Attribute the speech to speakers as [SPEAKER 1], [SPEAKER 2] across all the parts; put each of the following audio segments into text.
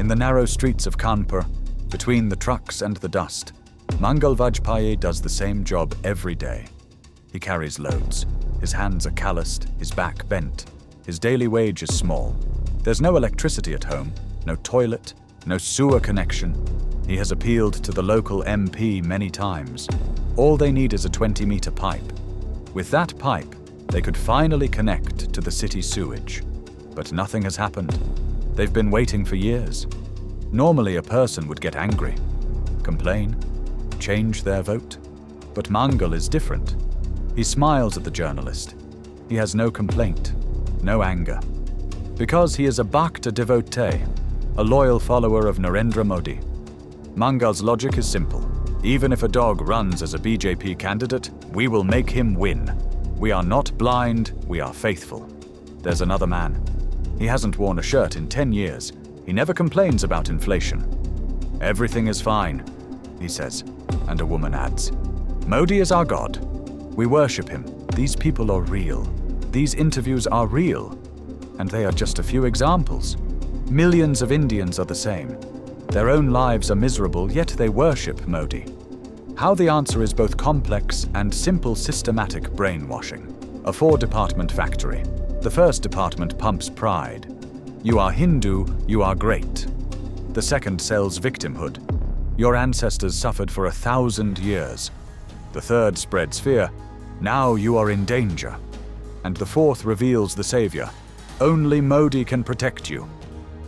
[SPEAKER 1] In the narrow streets of Kanpur, between the trucks and the dust, Mangal Vajpayee does the same job every day. He carries loads. His hands are calloused, his back bent. His daily wage is small. There's no electricity at home, no toilet, no sewer connection. He has appealed to the local MP many times. All they need is a 20-meter pipe. With that pipe, they could finally connect to the city sewage. But nothing has happened. They've been waiting for years. Normally, a person would get angry, complain, change their vote. But Mangal is different. He smiles at the journalist. He has no complaint, no anger. Because he is a Bhakta devotee, a loyal follower of Narendra Modi. Mangal's logic is simple. Even if a dog runs as a BJP candidate, we will make him win. We are not blind, we are faithful. There's another man. He hasn't worn a shirt in 10 years. He never complains about inflation. Everything is fine, he says, and a woman adds, Modi is our God. We worship him. These people are real. These interviews are real. And they are just a few examples. Millions of Indians are the same. Their own lives are miserable, yet they worship Modi. How the answer is both complex and simple systematic brainwashing. A 4-department factory. The first department pumps pride. You are Hindu, you are great. The second sells victimhood. Your ancestors suffered for 1,000 years. The third spreads fear. Now you are in danger. And the fourth reveals the savior. Only Modi can protect you.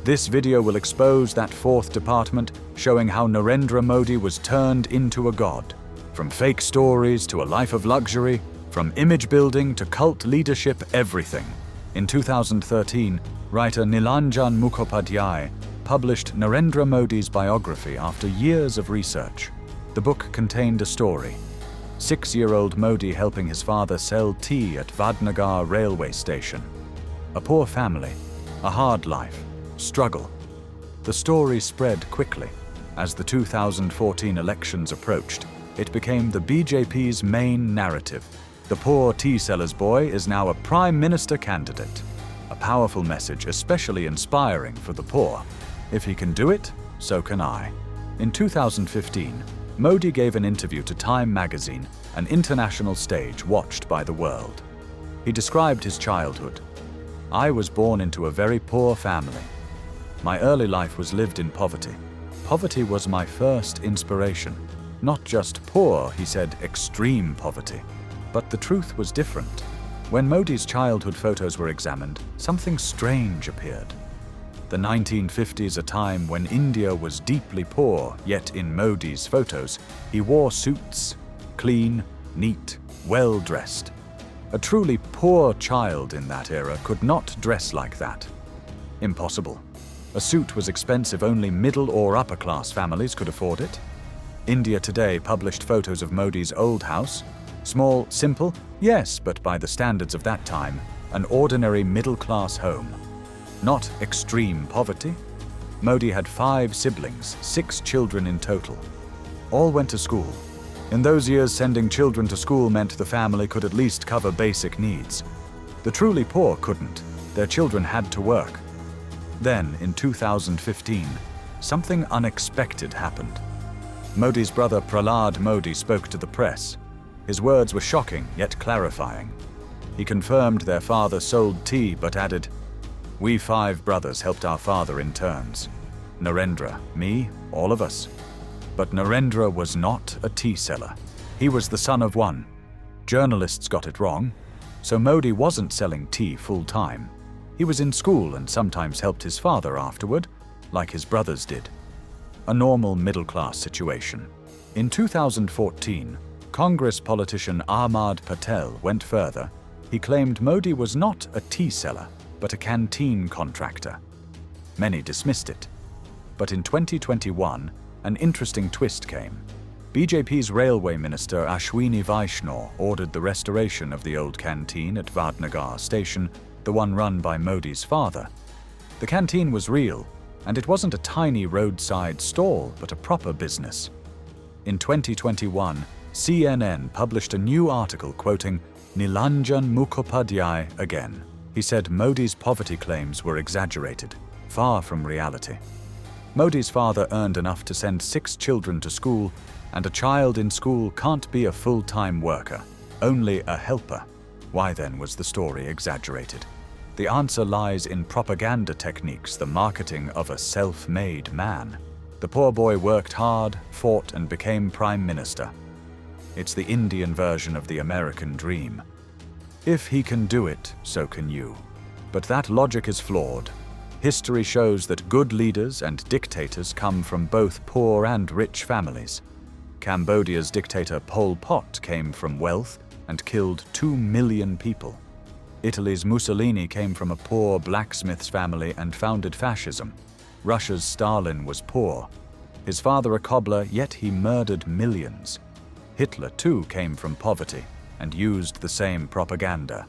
[SPEAKER 1] This video will expose that 4th department, showing how Narendra Modi was turned into a god. From fake stories to a life of luxury, from image building to cult leadership, everything. In 2013, writer Nilanjan Mukhopadhyay published Narendra Modi's biography after years of research. The book contained a story. 6-year-old Modi helping his father sell tea at Vadnagar railway station. A poor family, a hard life, struggle. The story spread quickly. As the 2014 elections approached, it became the BJP's main narrative. The poor tea seller's boy is now a prime minister candidate. A powerful message, especially inspiring for the poor. If he can do it, so can I. In 2015, Modi gave an interview to Time magazine, an international stage watched by the world. He described his childhood. I was born into a very poor family. My early life was lived in poverty. Poverty was my first inspiration. Not just poor, he said, extreme poverty. But the truth was different. When Modi's childhood photos were examined, something strange appeared. The 1950s, a time when India was deeply poor, yet in Modi's photos, he wore suits, clean, neat, well-dressed. A truly poor child in that era could not dress like that. Impossible. A suit was expensive, only middle or upper-class families could afford it. India Today published photos of Modi's old house. Small, simple, yes, but by the standards of that time, an ordinary middle-class home. Not extreme poverty. Modi had 5 siblings, 6 children in total. All went to school. In those years, sending children to school meant the family could at least cover basic needs. The truly poor couldn't. Their children had to work. Then, in 2015, something unexpected happened. Modi's brother Prahlad Modi spoke to the press. His words were shocking, yet clarifying. He confirmed their father sold tea, but added, "We 5 brothers helped our father in turns. Narendra, me, all of us." But Narendra was not a tea seller. He was the son of one. Journalists got it wrong. So Modi wasn't selling tea full-time. He was in school and sometimes helped his father afterward, like his brothers did. A normal middle-class situation. In 2014, Congress politician Ahmad Patel went further. He claimed Modi was not a tea seller, but a canteen contractor. Many dismissed it. But in 2021, an interesting twist came. BJP's railway minister Ashwini Vaishnaw ordered the restoration of the old canteen at Vadnagar station, the one run by Modi's father. The canteen was real, and it wasn't a tiny roadside stall, but a proper business. In 2021, CNN published a new article quoting Nilanjan Mukhopadhyay again. He said Modi's poverty claims were exaggerated, far from reality. Modi's father earned enough to send 6 children to school, and a child in school can't be a full-time worker, only a helper. Why then was the story exaggerated? The answer lies in propaganda techniques, the marketing of a self-made man. The poor boy worked hard, fought, and became prime minister. It's the Indian version of the American dream. If he can do it, so can you. But that logic is flawed. History shows that good leaders and dictators come from both poor and rich families. Cambodia's dictator Pol Pot came from wealth and killed 2 million people. Italy's Mussolini came from a poor blacksmith's family and founded fascism. Russia's Stalin was poor. His father a cobbler, yet he murdered millions. Hitler too came from poverty and used the same propaganda.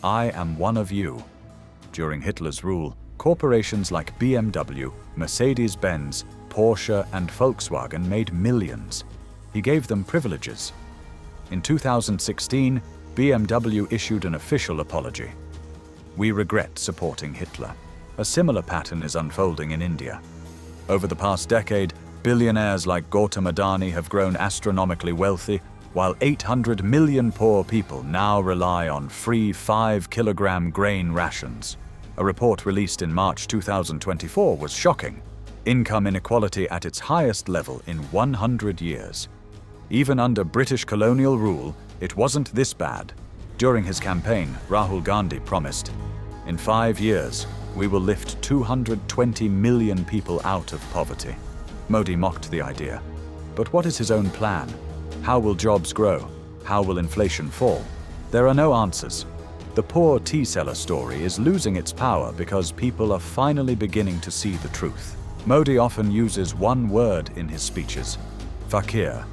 [SPEAKER 1] I am one of you. During Hitler's rule, corporations like BMW, Mercedes-Benz, Porsche, and Volkswagen made millions. He gave them privileges. In 2016, BMW issued an official apology. We regret supporting Hitler. A similar pattern is unfolding in India. Over the past decade, billionaires like Gautam Adani have grown astronomically wealthy, while 800 million poor people now rely on free 5-kilogram grain rations. A report released in March 2024 was shocking. Income inequality at its highest level in 100 years. Even under British colonial rule, it wasn't this bad. During his campaign, Rahul Gandhi promised, "In 5 years, we will lift 220 million people out of poverty." Modi mocked the idea. But what is his own plan? How will jobs grow? How will inflation fall? There are no answers. The poor tea seller story is losing its power because people are finally beginning to see the truth. Modi often uses one word in his speeches: faqir,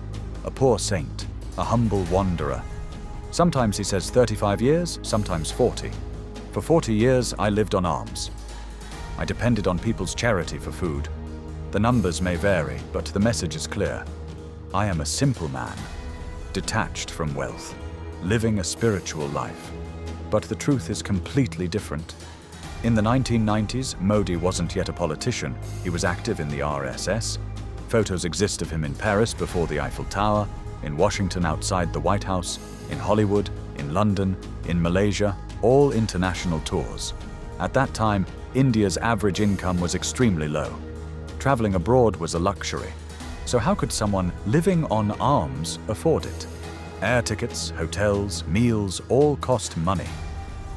[SPEAKER 1] a poor saint, a humble wanderer. Sometimes he says 35 years, sometimes 40. For 40 years, I lived on alms. I depended on people's charity for food. The numbers may vary, but the message is clear. I am a simple man, detached from wealth, living a spiritual life. But the truth is completely different. In the 1990s, Modi wasn't yet a politician. He was active in the RSS. Photos exist of him in Paris before the Eiffel Tower, in Washington outside the White House, in Hollywood, in London, in Malaysia, all international tours. At that time, India's average income was extremely low. Traveling abroad was a luxury. So how could someone living on alms afford it? Air tickets, hotels, meals all cost money.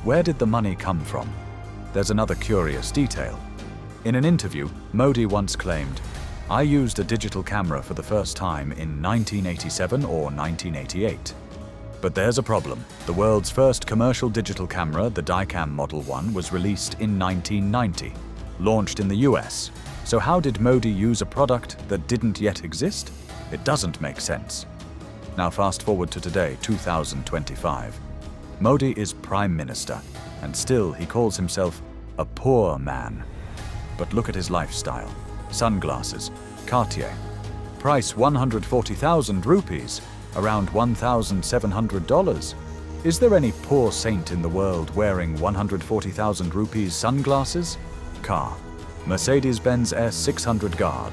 [SPEAKER 1] Where did the money come from? There's another curious detail. In an interview, Modi once claimed, "I used a digital camera for the first time in 1987 or 1988. But there's a problem. The world's first commercial digital camera, the Dicam Model 1, was released in 1990, launched in the US. So how did Modi use a product that didn't yet exist? It doesn't make sense. Now fast forward to today, 2025. Modi is Prime Minister, and still he calls himself a poor man. But look at his lifestyle. Sunglasses, Cartier. Price 140,000 rupees, around $1,700. Is there any poor saint in the world wearing 140,000 rupees sunglasses? Car. Mercedes-Benz S600 Guard.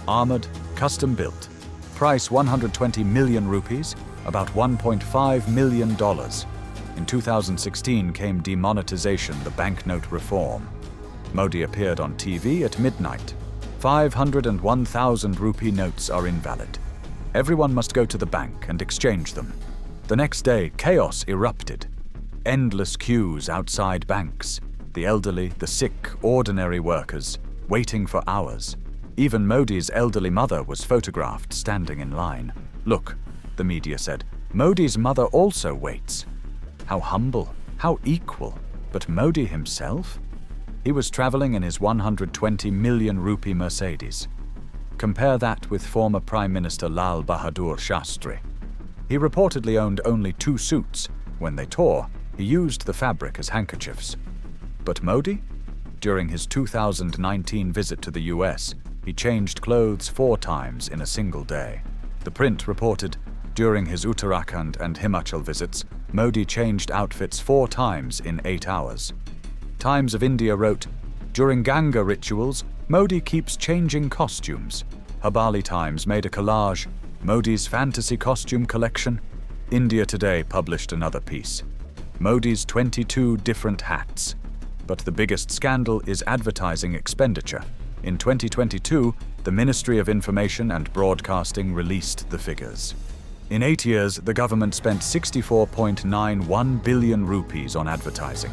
[SPEAKER 1] Armored, custom built. Price 120 million rupees, about $1.5 million. In 2016 came demonetization, the banknote reform. Modi appeared on TV at midnight. 500 and 1,000 rupee notes are invalid. Everyone must go to the bank and exchange them. The next day, chaos erupted. Endless queues outside banks. The elderly, the sick, ordinary workers, waiting for hours. Even Modi's elderly mother was photographed standing in line. Look, the media said, Modi's mother also waits. How humble, how equal. But Modi himself? He was traveling in his 120 million rupee Mercedes. Compare that with former Prime Minister Lal Bahadur Shastri. He reportedly owned only 2 suits. When they tore, he used the fabric as handkerchiefs. But Modi? During his 2019 visit to the US, he changed clothes 4 times in a single day. The print reported, during his Uttarakhand and Himachal visits, Modi changed outfits 4 times in 8 hours. Times of India wrote, during Ganga rituals, Modi keeps changing costumes. Habali Times made a collage, Modi's fantasy costume collection. India Today published another piece, Modi's 22 different hats. But the biggest scandal is advertising expenditure. In 2022, the Ministry of Information and Broadcasting released the figures. In 8 years, the government spent 64.91 billion rupees on advertising.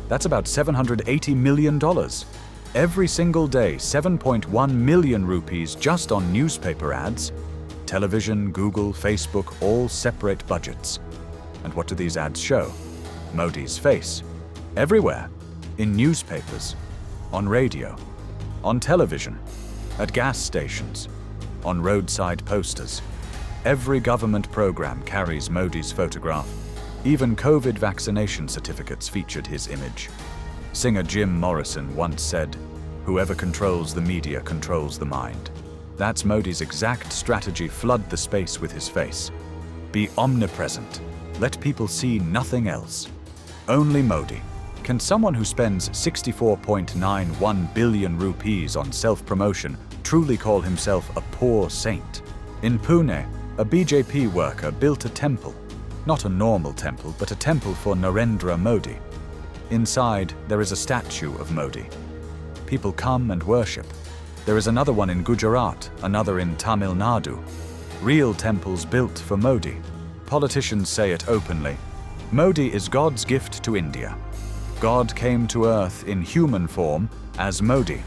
[SPEAKER 1] That's about $780 million. Every single day, 7.1 million rupees just on newspaper ads. Television, Google, Facebook, all separate budgets. And what do these ads show? Modi's face. Everywhere. In newspapers. On radio. On television. At gas stations. On roadside posters. Every government program carries Modi's photograph. Even COVID vaccination certificates featured his image. Singer Jim Morrison once said, "Whoever controls the media controls the mind." That's Modi's exact strategy: flood the space with his face. Be omnipresent. Let people see nothing else. Only Modi. Can someone who spends 64.91 billion rupees on self-promotion truly call himself a poor saint? In Pune, a BJP worker built a temple. Not a normal temple, but a temple for Narendra Modi. Inside, there is a statue of Modi. People come and worship. There is another one in Gujarat, another in Tamil Nadu. Real temples built for Modi. Politicians say it openly. Modi is God's gift to India. God came to earth in human form as Modi.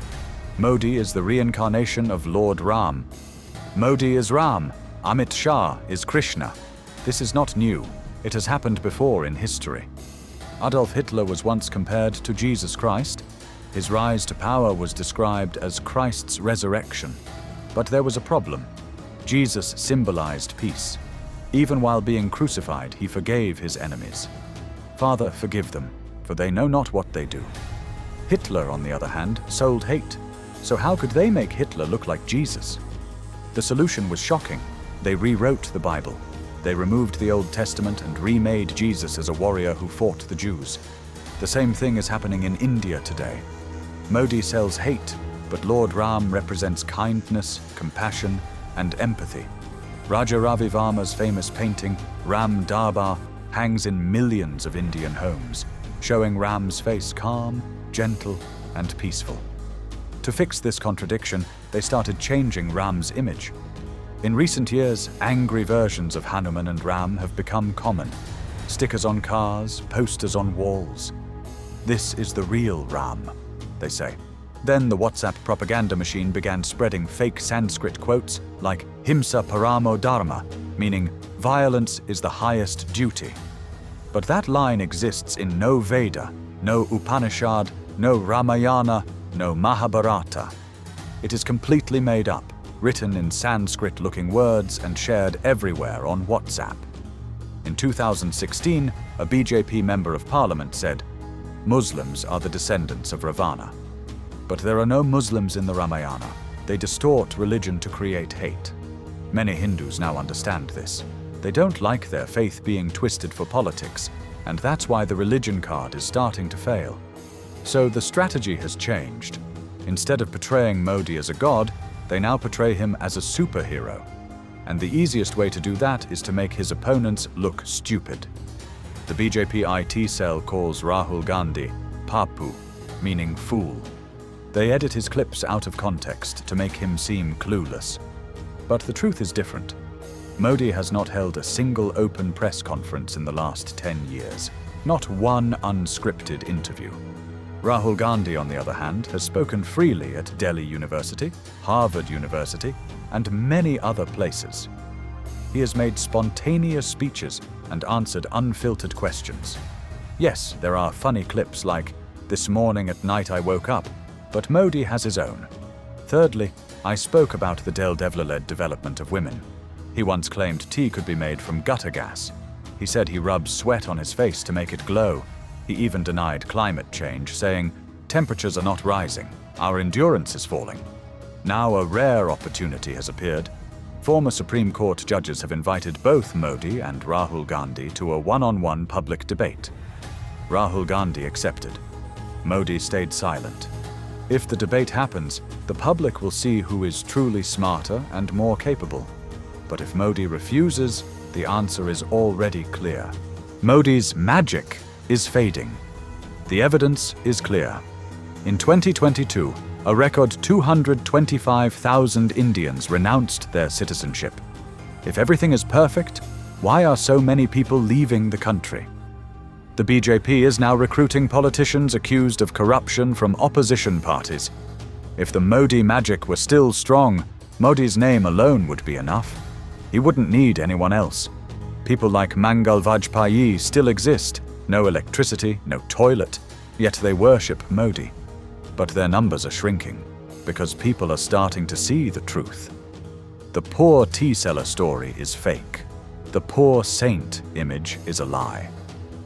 [SPEAKER 1] Modi is the reincarnation of Lord Ram. Modi is Ram. Amit Shah is Krishna. This is not new. It has happened before in history. Adolf Hitler was once compared to Jesus Christ. His rise to power was described as Christ's resurrection. But there was a problem. Jesus symbolized peace. Even while being crucified, he forgave his enemies. Father, forgive them, for they know not what they do. Hitler, on the other hand, sold hate. So how could they make Hitler look like Jesus? The solution was shocking. They rewrote the Bible. They removed the Old Testament and remade Jesus as a warrior who fought the Jews. The same thing is happening in India today. Modi sells hate, but Lord Ram represents kindness, compassion, and empathy. Raja Ravi Varma's famous painting, Ram Darbar, hangs in millions of Indian homes, showing Ram's face calm, gentle, and peaceful. To fix this contradiction, they started changing Ram's image. In recent years, angry versions of Hanuman and Ram have become common. Stickers on cars, posters on walls. This is the real Ram, they say. Then the WhatsApp propaganda machine began spreading fake Sanskrit quotes like Himsa Paramo Dharma, meaning violence is the highest duty. But that line exists in no Veda, no Upanishad, no Ramayana, no Mahabharata. It is completely made up, written in Sanskrit-looking words and shared everywhere on WhatsApp. In 2016, a BJP member of parliament said, "Muslims are the descendants of Ravana." But there are no Muslims in the Ramayana. They distort religion to create hate. Many Hindus now understand this. They don't like their faith being twisted for politics, and that's why the religion card is starting to fail. So the strategy has changed. Instead of portraying Modi as a god, they now portray him as a superhero. And the easiest way to do that is to make his opponents look stupid. The BJP IT cell calls Rahul Gandhi Papu, meaning fool. They edit his clips out of context to make him seem clueless. But the truth is different. Modi has not held a single open press conference in the last 10 years. Not one unscripted interview. Rahul Gandhi, on the other hand, has spoken freely at Delhi University, Harvard University, and many other places. He has made spontaneous speeches and answered unfiltered questions. Yes, there are funny clips like, "This morning at night I woke up," but Modi has his own. Thirdly, I spoke about the Del Devla-led development of women. He once claimed tea could be made from gutter gas. He said he rubs sweat on his face to make it glow. He even denied climate change, saying, "Temperatures are not rising, our endurance is falling." Now a rare opportunity has appeared. Former Supreme Court judges have invited both Modi and Rahul Gandhi to a one-on-one public debate. Rahul Gandhi accepted. Modi stayed silent. If the debate happens, the public will see who is truly smarter and more capable. But if Modi refuses, the answer is already clear. Modi's magic is fading. The evidence is clear. In 2022, a record 225,000 Indians renounced their citizenship. If everything is perfect, why are so many people leaving the country? The BJP is now recruiting politicians accused of corruption from opposition parties. If the Modi magic were still strong, Modi's name alone would be enough. He wouldn't need anyone else. People like Mangal Vajpayee still exist. No electricity, no toilet, yet they worship Modi. But their numbers are shrinking, because people are starting to see the truth. The poor tea seller story is fake. The poor saint image is a lie.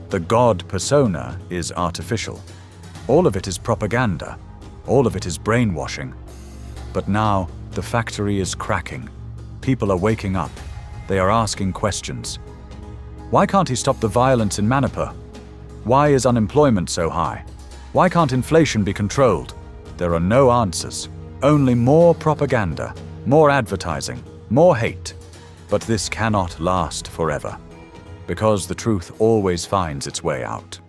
[SPEAKER 1] The God persona is artificial. All of it is propaganda. All of it is brainwashing. But now, the factory is cracking. People are waking up. They are asking questions. Why can't he stop the violence in Manipur? Why is unemployment so high? Why can't inflation be controlled? There are no answers. Only more propaganda, more advertising, more hate. But this cannot last forever, because the truth always finds its way out.